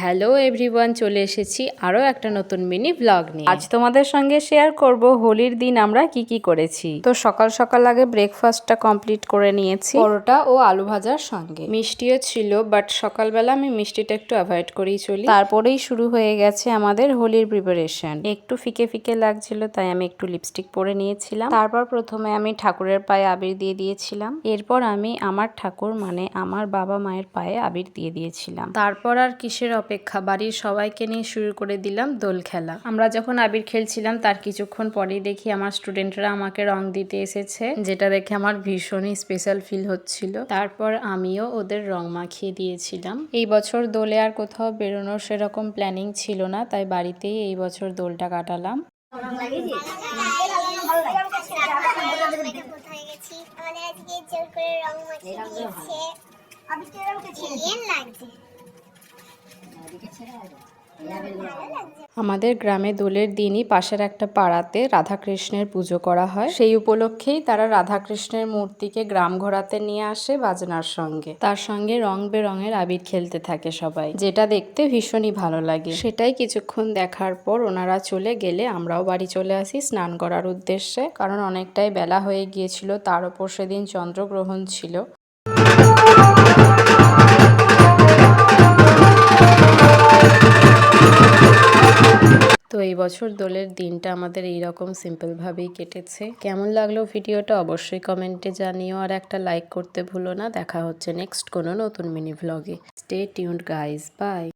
Hello everyone, চলে এসেছি আরও একটা নতুন মিনি ব্লগ নিয়ে। আজ তোমাদের সঙ্গে শেয়ার করব হোলির দিন আমরা কি কি করেছি। তো সকাল সকাল আগে ব্রেকফাস্টটা কমপ্লিট করে নিয়েছি পরোটা ও আলু ভাজার সঙ্গে। মিষ্টিও ছিল, বাট সকালবেলা আমি মিষ্টিটা একটু অ্যাভয়েড করেই চলি। তারপরেই শুরু হয়ে গেছে আমাদের হোলির প্রিপারেশন। একটু ফিকে ফিকে লাগছিল তাই আমি একটু লিপস্টিক পরে নিয়েছিলাম। তারপর প্রথমে আমি ঠাকুরের পায়ে আবির দিয়ে দিয়েছিলাম। এরপর আমি আমার ঠাকুর মানে আমার বাবা মায়ের পায়ে আবির দিয়ে দিয়েছিলাম। তারপর আর কিসের অপেক্ষা, বাড়ির সবাইকে নিয়ে শুরু করে দিলাম দোল খেলা। আমরা যখন আবির খেলছিলাম তার কিছুক্ষণ পরেই দেখি আমার স্টুডেন্টরা আমাকে রং দিতে এসেছে, যেটা দেখে আমার ভীষণই স্পেশাল ফিল হচ্ছিল। তারপর আমিও ওদের রং মাখিয়ে দিয়েছিলাম। এই বছর দোলে আর কোথাও বেরোনোর সেরকম প্ল্যানিং ছিল না, তাই বাড়িতেই এই বছর দোলটা কাটালাম। আমাদের গ্রামে দোলের দিনই পাশের একটা পাড়াতে রাধাকৃষ্ণের পুজো করা হয়। সেই উপলক্ষেই তারা রাধাকৃষ্ণের মূর্তিকে গ্রাম ঘোরাতে নিয়ে আসে বাজনার সঙ্গে। তার সঙ্গে রং বেরঙের আবির খেলতে থাকে সবাই, যেটা দেখতে ভীষণই ভালো লাগে। সেটাই কিছুক্ষণ দেখার পর ওনারা চলে গেলে আমরাও বাড়ি চলে আসি স্নান করার উদ্দেশ্যে, কারণ অনেকটাই বেলা হয়ে গিয়েছিল। তার উপর সেদিন চন্দ্রগ্রহণ ছিল। তো এই বছর দোলের দিনটা আমাদের এইরকম সিম্পলভাবেই কেটেছে। কেমন লাগলো ভিডিওটা অবশ্যই কমেন্টে জানিও, আর একটা লাইক করতে ভুলো না। দেখা হচ্ছে নেক্সট কোনো নতুন মিনি ভ্লগে। Stay tuned guys, by.